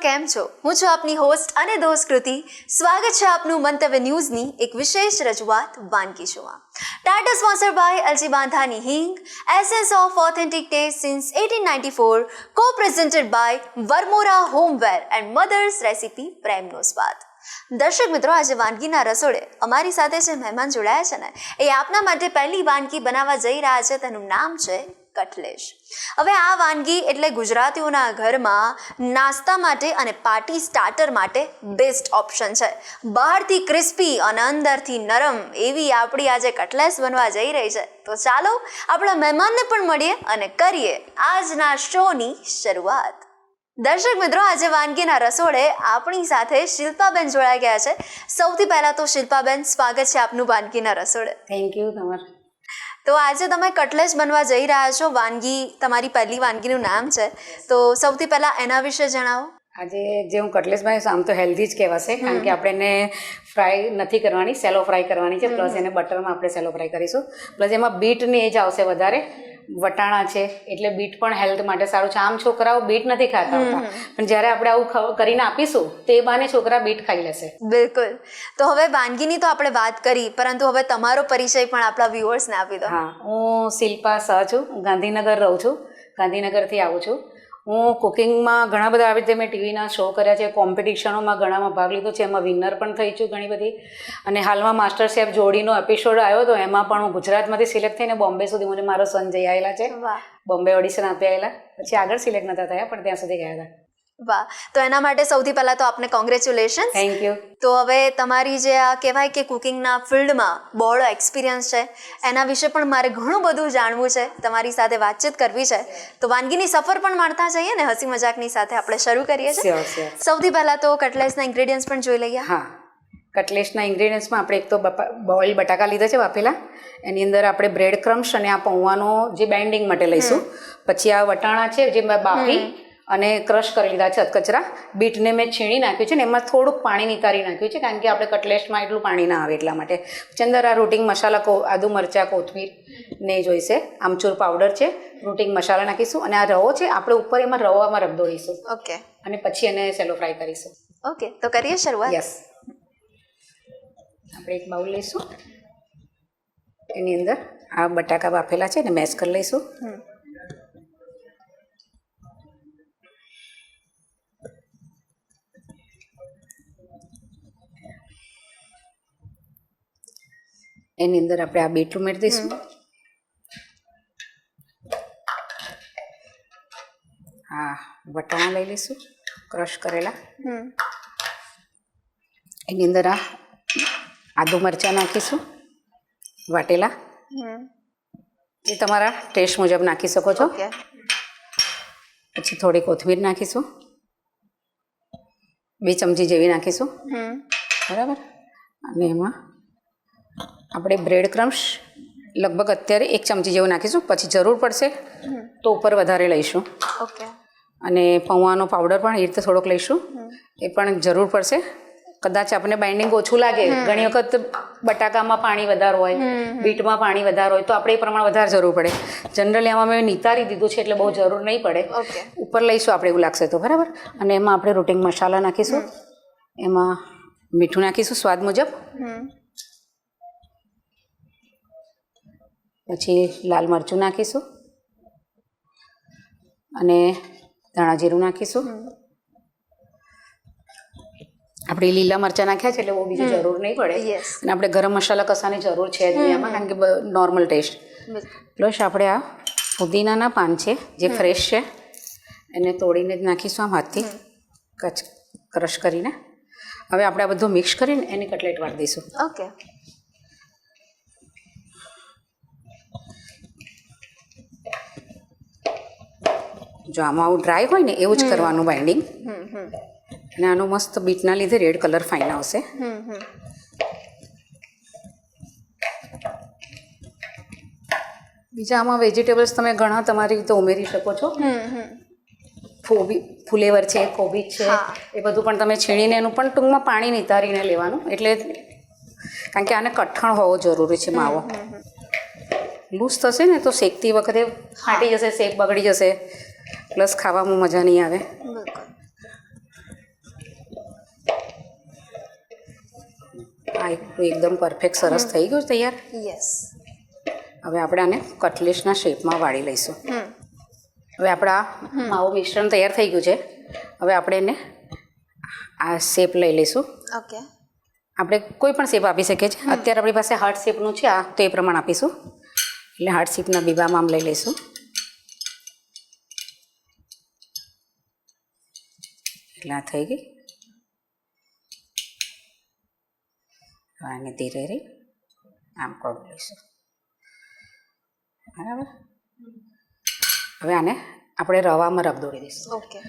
કેમ છો? હું છું આપની હોસ્ટ અને દોસ્ત કૃતિ. સ્વાગત છે આપનું મંતવ્ય ન્યૂઝની એક વિશેષ રજૂઆત વાનગી શોમાં. Tata sponsor by LG Bandhani Hing, essence of authentic taste since 1894, co-presented by Varmora Homeware and Mother's Recipe પ્રેમનો સ્વાદ. દર્શક મિત્રો, આજે વાનગીના રસોડે અમારી સાથે જે મહેમાન જોડાયા છે ને, એ આપના માટે પહેલી વાનગી બનાવવા જઈ રહ્યા છે. તેનું નામ છે કટલેશ. હવે આ વાનગી એટલે ગુજરાતીઓના ઘરમાં નાસ્તા માટે અને પાર્ટી સ્ટાર્ટર માટે બેસ્ટ ઓપ્શન છે. બહારથી ક્રિસ્પી અને અંદરથી નરમ એવી આપણી આજે કટલેશ બનવા જઈ રહી છે. તો ચાલો આપણા મહેમાનને પણ મળીએ અને કરીએ આજના શોની શરૂઆત. દર્શક મિત્રો, આજે વાનગીના રસોડે આપણી સાથે શિલ્પાબેન જોડાઈ ગયા છે. સૌથી પહેલા તો શિલ્પાબેન, સ્વાગત છે આપનું વાનગીના રસોડે. થેન્ક યુ તમારે. તો આજે તમે કટલેશ બનવા જઈ રહ્યા છો. વાનગી, તમારી પહેલી વાનગીનું નામ છે, તો સૌથી પહેલા એના વિશે જણાવો. આજે જે હું કટલેસ બનાવીશ, આમ તો હેલ્ધી જ કહેવાશે, કારણ કે આપણે એને ફ્રાય નથી કરવાની, સેલો ફ્રાય કરવાની છે. પ્લસ એને બટરમાં આપણે સેલો ફ્રાય કરીશું. પ્લસ એમાં બીટની એ જ આવશે વધારે. વટાણા છે એટલે બીટ પણ હેલ્થ માટે સારું છે. આમ છોકરાઓ બીટ નથી ખાતા હોતા, પણ જ્યારે આપણે આવું કરીને આપીશું તો એ બાને છોકરા બીટ ખાઈ લેશે. બિલકુલ. તો હવે વાનગીની તો આપણે વાત કરી, પરંતુ હવે તમારો પરિચય પણ આપણા વ્યુઅર્સને આપી દો. હા, હું શિલ્પા શાહ છું. હું ગાંધીનગર રહું છું. ગાંધીનગરથી આવું છું. હું કુકિંગમાં ઘણા બધા આવી રીતે મેં ટીવીના શો કર્યા છે, કોમ્પિટિશનોમાં ઘણામાં ભાગ લીધો છે, એમાં વિનર પણ થઈ છું ઘણી બધી. અને હાલમાં માસ્ટર શેફ જોડીનો એપિસોડ આવ્યો હતો, એમાં પણ હું ગુજરાતમાંથી સિલેક્ટ થઈને બોમ્બે સુધી મને મારો સન જઈ આવેલા છે. બોમ્બે ઓડિશન આપી આવેલા, પછી આગળ સિલેક્ટ નહોતા થયા પણ ત્યાં સુધી ગયા હતા. વાહ! તો એના માટે સૌથી પહેલા તો આપને કોંગ્રેચ્યુલેશન. Thank you. તો હવે તમારી જે આ કહેવાય કે કુકિંગના ફિલ્ડમાં બહોળો એક્સપિરિયન્સ છે, એના વિશે પણ મારે ઘણું બધું જાણવું છે, તમારી સાથે વાતચીત કરવી છે. તો વાનગીની સફર પણ માણતા જઈએ ને, હસી મજાકની સાથે આપણે શરૂ કરીએ છીએ. સૌથી પહેલા તો કટલેસના ઇન્ગ્રેડિયન્ટ્સ પણ જોઈ લઈએ. હા, કટલેસના ઇન્ગ્રેડિયન્ટ્સમાં આપણે એક તો બોઇલ બટાકા લીધા છે બાફેલા. એની અંદર આપણે બ્રેડ ક્રમ્સ અને આ પૌવાનો જે બાઇન્ડિંગ માટે લઈશું. પછી આ વટાણા છે જે મેં બાફી અને ક્રશ કરી લીધા છે અધકચરા. બીટને મેં છીણી નાખ્યું છે ને એમાં થોડુંક પાણી નિતારી નાખ્યું છે, કારણ કે આપણે કટલેસમાં એટલું પાણી ના આવે એટલા માટે. પછી અંદર આ રૂટિંગ મસાલા, આદુ મરચાં, કોથમીર ને જોઈશે. આમચૂર પાવડર છે, રૂટિંગ મસાલા નાખીશું. અને આ રવો છે આપણે ઉપર એમાં રવામાં રગદોળીશું. ઓકે. અને પછી એને સેલો ફ્રાય કરીશું. ઓકે, તો કરીએ શરૂઆત. યસ. આપણે એક બાઉલ લઈશું. એની અંદર આ બટાકા બાફેલા છે ને મેશ કરી લઈશું. એની અંદર આપણે આ બીટ ઉમેરી દઈશું. હા, વટાણા લઈ લઈશું ક્રશ કરેલા. એની અંદર આ આદુ મરચાં નાખીશું વાટેલા. એ તમારા ટેસ્ટ મુજબ નાખી શકો છો. પછી થોડી કોથમીર નાખીશું, 2 ચમચી જેવી નાખીશું. બરાબર. અને એમાં આપણે બ્રેડ ક્રમ્સ લગભગ અત્યારે 1 ચમચી જેવું નાખીશું. પછી જરૂર પડશે તો ઉપર વધારે લઈશું. ઓકે. અને પૌવાનો પાવડર પણ એ રીતે થોડોક લઈશું, એ પણ જરૂર પડશે. કદાચ આપણને બાઇન્ડિંગ ઓછું લાગે, ઘણી વખત બટાકામાં પાણી વધારે હોય, બીટમાં પાણી વધારે હોય, તો આપણે એ પ્રમાણે વધારે જરૂર પડે. જનરલી આમાં મેં નિતારી દીધું છે એટલે બહુ જરૂર નહીં પડે. ઉપર લઈશું આપણે એવું લાગશે તો. બરાબર. અને એમાં આપણે રૂટિંગ મસાલા નાખીશું. એમાં મીઠું નાખીશું સ્વાદ મુજબ. પછી લાલ મરચું નાખીશું અને ધાણા જીરું નાખીશું. આપણે લીલા મરચાં નાખ્યા છે એટલે બહુ બીજી જરૂર નહીં પડે. અને આપણે ગરમ મસાલા કસાની જરૂર છે જ નહીં આમાં, કારણ કે નોર્મલ ટેસ્ટ. પ્લસ આપણે આ પુદીનાના પાન છે જે ફ્રેશ છે, એને તોડીને જ નાખીશું આમ હાથથી ક્રશ કરીને. હવે આપણે આ બધું મિક્સ કરીને એની કટલેટ વાળી દઈશું. ઓકે. જો આમાં આવું ડ્રાય હોય ને એવું જ કરવાનું બાઇન્ડિંગ. અને આનો મસ્ત બીટના લીધે રેડ કલર ફાઇન આવશે. બીજા આમાં વેજીટેબલ્સ તમે ઘણા તમારી રીતે ઉમેરી શકો છો. ફુલેવર છે, કોબીજ છે, એ બધું પણ તમે છીણીને એનું પણ ટૂંકમાં પાણી નિતારીને લેવાનું. એટલે કારણ કે આને કઠણ હોવો જરૂરી છે માવો. લૂઝ થશે ને તો શેકતી વખતે ફાટી જશે, શેપ બગડી જશે, પ્લસ ખાવામાં મજા નહીં આવે. તો એકદમ પરફેક્ટ સરસ થઈ ગયું તૈયાર. યસ. હવે આપણે આને કટલેસના શેપમાં વાળી લઈશું. હવે આપણા માવું મિશ્રણ તૈયાર થઈ ગયું છે. હવે આપણે એને આ શેપ લઈ લઈશું. ઓકે. આપણે કોઈ પણ શેપ આપી શકીએ છીએ. અત્યારે આપણી પાસે હાર્ટ શેપનું છે આ, તો એ પ્રમાણે આપીશું. એટલે હાર્ટ શેપના બીબામાં આમ લઈ લઈશું. એટલે આ થઈ ગઈ. આને ધીરે રહી આમ કરી લઈશું. બરાબર. હવે આને આપણે રવામાં રગદોડી દઈશું. ઓકે.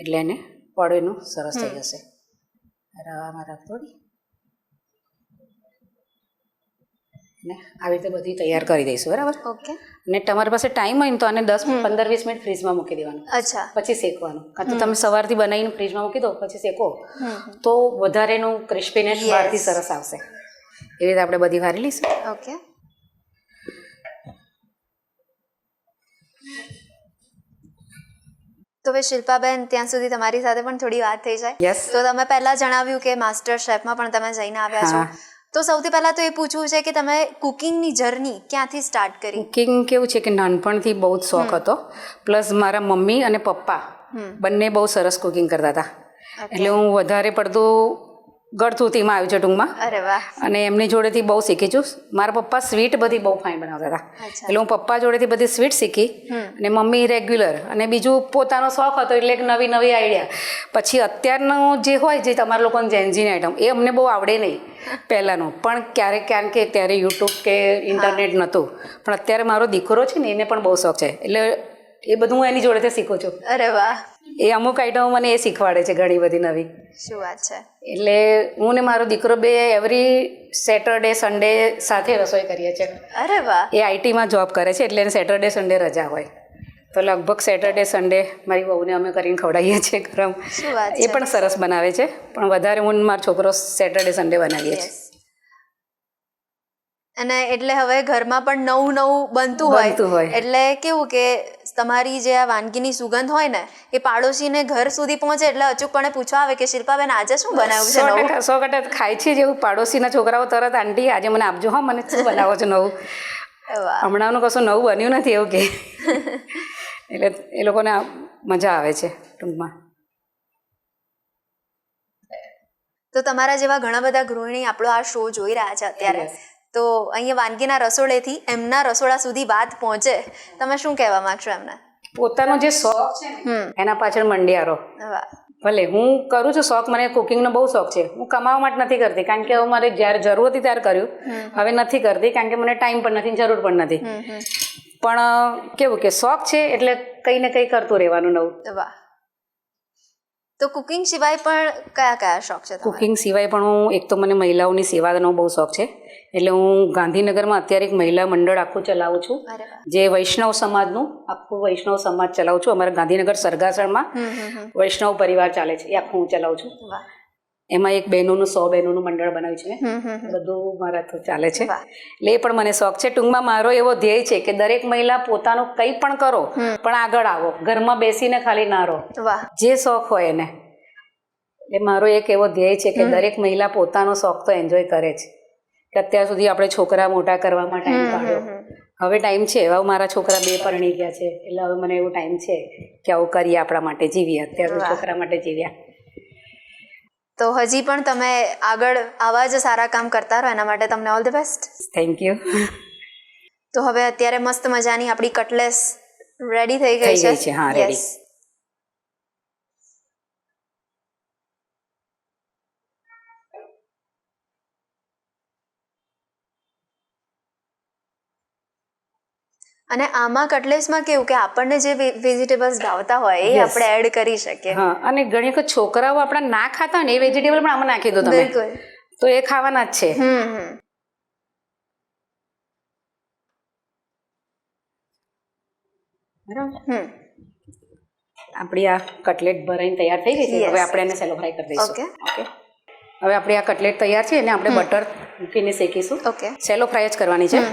એટલે એને પડેનું સરસ થઈ જશે. રવામાં રગદોડી ને આવી રીતે બધી તૈયાર કરી દઈશું. બરાબર. ઓકે. અને તમારી પાસે ટાઈમ હોય ને તો આને 10-15-20 મિનિટ ફ્રીજમાં મૂકી દેવાનું. અચ્છા. પછી શેકવાનું. કાં તો તમે સવારથી બનાવીને ફ્રીજમાં મૂકી દો પછી શેકો તો વધારેનું ક્રિસ્પીનેસ બહારથી સરસ આવશે. એવી રીતે આપણે બધી વારી લઈશું. ઓકે. તો હવે શિલ્પાબેન, ત્યાં સુધી તમારી સાથે પણ થોડી વાત થઈ જાય. યસ. તો તમે પહેલા જણાવ્યું કે માસ્ટર શેફમાં પણ તમે જઈને આવ્યા છો. તો સૌથી પહેલા તો એ પૂછવું છે કે તમે કુકિંગની જર્ની ક્યાંથી સ્ટાર્ટ કરી? કુકિંગ કેવું છે કે નાનપણથી બહુ જ શોખ હતો. પ્લસ મારા મમ્મી અને પપ્પા બંને બહુ સરસ કુકિંગ કરતા હતા. એટલે હું વધારે પડતું ગળથૂથીમાં આવ્યું છે ટૂંકમાં. અરે વાહ. અને એમની જોડેથી બહુ શીખી છું. મારા પપ્પા સ્વીટ બધી બહુ ફાઇન બનાવતા હતા. એટલે હું પપ્પા જોડેથી બધી સ્વીટ શીખી અને મમ્મી રેગ્યુલર. અને બીજું પોતાનો શોખ હતો એટલે એક નવી નવી આઈડિયા. પછી અત્યારનું જે હોય જે તમારા લોકોને જેન્ઝીની આઈટમ એ અમને બહુ આવડે નહીં પહેલાંનું. પણ ક્યારેક કારણ કે ત્યારે યુટ્યુબ કે ઇન્ટરનેટ નહોતું. પણ અત્યારે મારો દીકરો છે ને એને પણ બહુ શોખ છે. એટલે એ બધું હું એની જોડેથી શીખું છું. અરે વાહ. એ અમુક આઈટમો મને એ શીખવાડે છે ઘણી બધી નવી. શું વાત છે. એટલે હું ને મારો દીકરો બે એવરી સેટરડે સન્ડે સાથે રસોઈ કરીએ છીએ. અરે વાહ. એ આઈટીમાં જોબ કરે છે એટલે એને સેટરડે સન્ડે રજા હોય તો લગભગ સેટરડે સન્ડે મારી વહુને અમે કરીને ખવડાવીએ છીએ ગરમ. શું વાત એ પણ સરસ બનાવે છે. પણ વધારે હું મારો છોકરો સેટરડે સન્ડે બનાવીએ છીએ. અને એટલે હવે ઘરમાં પણ નવું નવું બનતું હોય એટલે કેવું કે તમારી જે આ વાનગીની સુગંધ હોય ને એ પાડોશીને ઘર સુધી પહોંચે એટલે અચૂકપણે પૂછવા આવે કે શિલ્પાબેન આજે શું બનાવ્યું છે નવું? 100% ખાય છે જેવું પાડોશીના છોકરાઓ તરત આંટી આજે મને આપજો. હા, મને શું બનાવો છો નવું? હમણાંનું કશું નવું બન્યું નથી એવું કે. એટલે એ લોકોને મજા આવે છે ટૂંકમાં. તો તમારા જેવા ઘણા બધા ગૃહિણી આપણો આ શો જોઈ રહ્યા છે અત્યારે. તો અહીંયા વાનગીના રસોડેથી એમના રસોડા સુધી વાત પહોંચે, તમે શું કહેવા માંગશો એમને? પોતાનો જે શોખ છે ને એના પાછળ મંડિયારો. ભલે હું કરું છું શોખ, મને કુકિંગનો બહુ શોખ છે. હું કમાવા માટે નથી કરતી કારણ કે હવે મારે જ્યારે જરૂર હતી ત્યારે કર્યું. હવે નથી કરતી કારણ કે મને ટાઈમ પણ નથી, જરૂર પણ નથી. પણ કેવું કે શોખ છે એટલે કંઈ ને કંઈ કરતું રહેવાનું નવું. વાહ. તો કુકિંગ સિવાય પણ કયા કયા શોખ છે? કુકિંગ સિવાય પણ હું એક તો મને મહિલાઓની સેવાનો બહુ શોખ છે. એટલે હું ગાંધીનગરમાં અત્યારે એક મહિલા મંડળ આખું ચલાવું છું જે વૈષ્ણવ સમાજનું આખું વૈષ્ણવ સમાજ ચલાવું છું. અમારા ગાંધીનગર સરગાસણમાં વૈષ્ણવ પરિવાર ચાલે છે એ આખું હું ચલાવું છું. એમાં એક બહેનોનું 100 બહેનોનું મંડળ બનાવ્યું છે. બધું મારાથી ચાલે છે એટલે એ પણ મને શોખ છે. ટૂંકમાં મારો એવો ધ્યેય છે કે દરેક મહિલા પોતાનું કંઈ પણ કરો પણ આગળ આવો, ઘરમાં બેસીને ખાલી ના રહો. જે શોખ હોય એને. એટલે મારો એક એવો ધ્યેય છે કે દરેક મહિલા પોતાનો શોખ તો એન્જોય કરે છે. કે અત્યાર સુધી આપણે છોકરા મોટા કરવામાં ટાઈમ કાઢ્યો, હવે ટાઈમ છે. હવે મારા છોકરા 2 પરણી ગયા છે એટલે હવે મને એવો ટાઈમ છે કે આવું કરીએ, આપણા માટે જીવીએ. અત્યારે છોકરા માટે જીવ્યા. તો હજી પણ તમે આગળ આવા જ સારા કામ કરતા રહો, એના માટે તમને all the best. Thank you. તો હવે અત્યારે મસ્ત મજાની આપણી કટલેસ રેડી થઈ ગઈ છે. હા, રેડી. અને આમાં કટલેસમાં કેવું કે આપણને જે વેજીટેબલ્સ ભાવતા હોય એ આપણે એડ કરી શકીએ. હા, અને ઘણી વખત છોકરાઓ આપણા ના ખાતા હોય ને એ વેજીટેબલ પણ આમાં નાખી દો તમે, તો એ ખાવાના જ છે. બરાબર. આપણી આ કટલેટ ભરાઈને તૈયાર થઈ ગઈ છે. હવે આપણે એને સેલો ફ્રાય કરી દઈશું. ઓકે. હવે આપણી આ કટલેટ તૈયાર છે એને આપણે બટર મૂકીને શેકીશું. ઓકે. સેલો ફ્રાય જ કરવાની છે.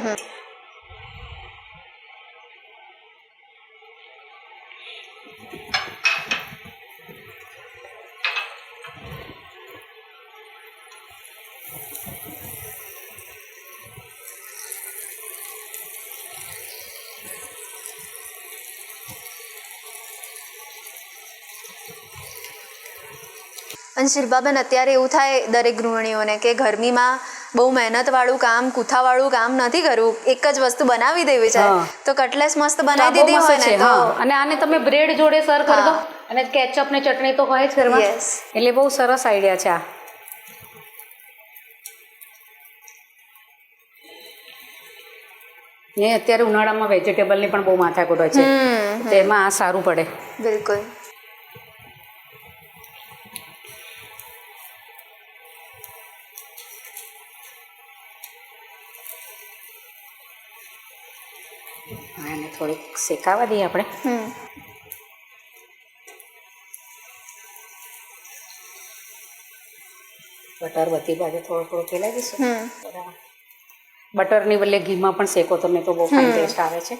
અને શિલ્પાબેન અત્યારે એવું થાય દરેક ગૃહિણીઓને કે ગરમીમાં બહુ મહેનતવાળું કામ કૂથાવાળું કામ નથી કરવું, એક જ વસ્તુ બનાવી દેવી છે, તો કટલેસ મસ્ત બનાવી દીધી હોય ને તો અને આને તમે બ્રેડ જોડે સર્વ કરી દો અને કેચઅપ ને ચટણી તો હોય જ ઘરમાં, એટલે બહુ સરસ આઈડિયા છે આ. ને અત્યારે ઉનાળામાં વેજીટેબલની પણ બહુ માથાકૂટ હોય છે, તેમાં આ સારું પડે. બિલકુલ. એને થોડીક શેકાવા દઈએ આપણે. બટર બધી બાજુ થોડું થોડું ફેલાઈ દઈશું. બટરની બદલે ઘીમાં પણ શેકો તમે તો બહુ ફાઇન ટેસ્ટ આવે છે.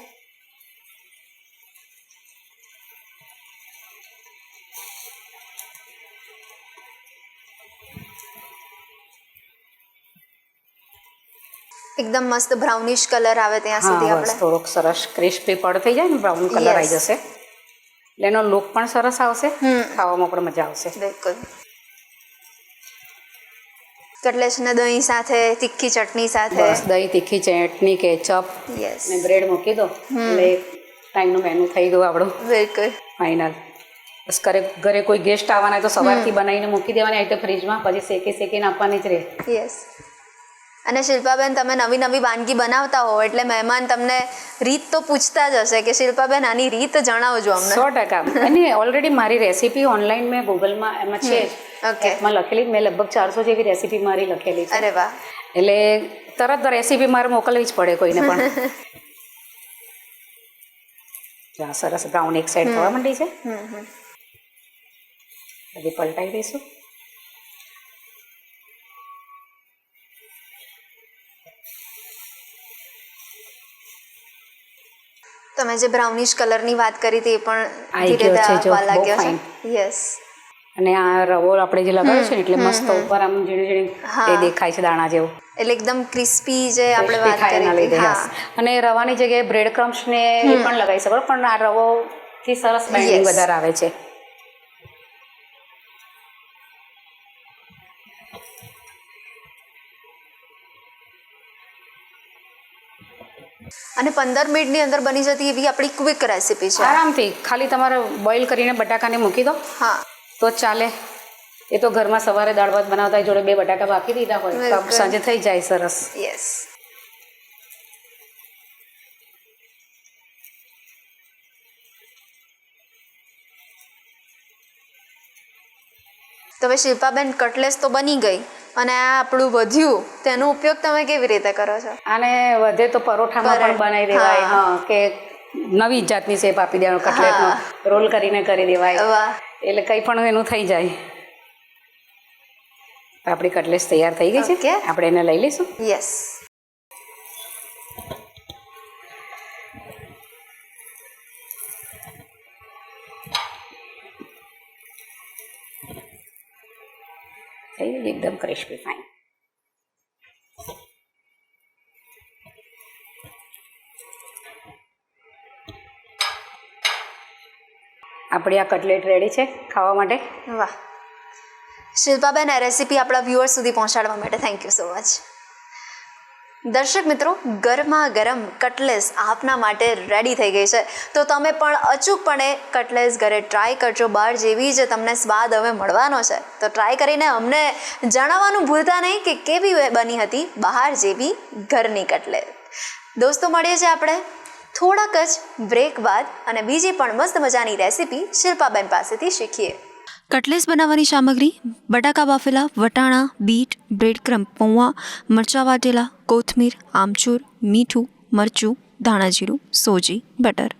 એકદમ મસ્ત બ્રાઉનિશ કલર આવે ત્યાં સુધી આપણે થોડોક સરસ ક્રિસ્પી પડ થઈ જાય ને બ્રાઉન કલર આવી જશે એટલે એનો લુક પણ સરસ આવશે, ખાવામાં પણ મજા આવશે. બિલકુલ. કટલેસ ને દહીં સાથે તીખી ચટણી સાથે દહીં તીખી ચટણી કેચઅપ ને બ્રેડ મૂકી દો એટલે ટાઈમનું મેનુ થઈ ગયું આપણું. બિલકુલ ફાઇનલ. બસ ઘરે કોઈ ગેસ્ટ આવવાના તો સવારથી બનાવીને મૂકી દેવાની આવી તો ફ્રીજમાં, પછી શેકીને આપવાની જ રહે. યસ. અને શિલ્પાબેન તમે નવી નવી વાનગી બનાવતા હો એટલે મહેમાન તમને રીત તો પૂછતા જ હશે કે શિલ્પાબેન આની રીત જણાવજો અમને. 100%. અને ઓલરેડી મારી રેસીપી ઓનલાઈન મેં ગૂગલમાં એમાં છે જ, એપમાં લખેલી. મેં લગભગ 400 જેવી રેસીપી મારી લખેલી છે. અરે વાહ. એટલે તરત રેસીપી મારે મોકલવી જ પડે કોઈને પણ. સરસ બ્રાઉન એક સાઈડ થવા માંડી છે, હજી પલટાઈ દઈશું. તમે જે બ્રાઉનિશ કલરની વાત કરી હતી એ પણ ધીરે ધીરે આવવા લાગ્યો છે. યસ. અને આ રવો આપણે જે લગાવ્યો છે ને એટલે મસ્ત ઉપર આમ ઝીણી ઝીણી એ દેખાય છે દાણા જેવું, એટલે એકદમ ક્રિસ્પી જે આપણે વાત કરી હતી. અને રવાની જગ્યાએ બ્રેડ ક્રમ્સ ને એ પણ લગાવી શકો, પણ આ રવો થી સરસ બાઇન્ડિંગ વધારે આવે છે. અને 15 મિનિટની અંદર બની જતી એવી આપણી ક્વિક રેસીપી છે. આરામથી ખાલી તમારે બોઇલ કરીને બટાકાને મૂકી દો તો ચાલે. એ તો ઘરમાં સવારે દાળ ભાત બનાવતા જોડે 2 બટાકા બાકી દીધા હોય તો સાંજે થઈ જાય સરસ. યસ. તો હવે શિલ્પાબેન કટલેસ તો બની ગઈ અને આ આપણું વધ્યું તેનો ઉપયોગ તમે કેવી રીતે કરો છો? આને વધે તો પરોઠામાં પણ બનાવી દેવાય, કે નવી જાતની શેપ આપી દેવાનો, કટલેટનો રોલ કરીને કરી દેવાય, એટલે કંઈ પણ એનું થઈ જાય. આપણી કટલેસ તૈયાર થઈ ગઈ છે, આપણે એને લઈ લઈશું. યસ. એકદમ ક્રિસ્પી ફાઇન. આપણી આ કટલેટ રેડી છે ખાવા માટે. વાહ. શિલ્પાબેન આ રેસીપી આપણા વ્યુઅર્સ સુધી પહોંચાડવા માટે થેન્ક યુ સો મચ. દર્શક મિત્રો, ગરમા ગરમ કટલેસ આપના માટે રેડી થઈ ગઈ છે, તો તમે પણ અચૂકપણે કટલેસ ઘરે ટ્રાય કરજો. બહાર જેવી જ તમને સ્વાદ હવે મળવાનો છે, તો ટ્રાય કરીને અમને જણાવવાનું ભૂલતા નહીં કે કેવી બની હતી બહાર જેવી ઘરની કટલેસ. દોસ્તો, મળીએ છીએ આપણે થોડાક જ બ્રેક બાદ અને બીજી પણ મસ્ત મજાની રેસીપી શિલ્પાબેન પાસેથી શીખીએ. કટલેસ બનાવવાની સામગ્રી: બટાકા બાફેલા, વટાણા, બીટ, બ્રેડક્રમ, પૌવા, મરચાં વાટેલા, કોથમીર, આમચૂર, મીઠું, મરચું, ધાણા જીરું, સોજી, બટર.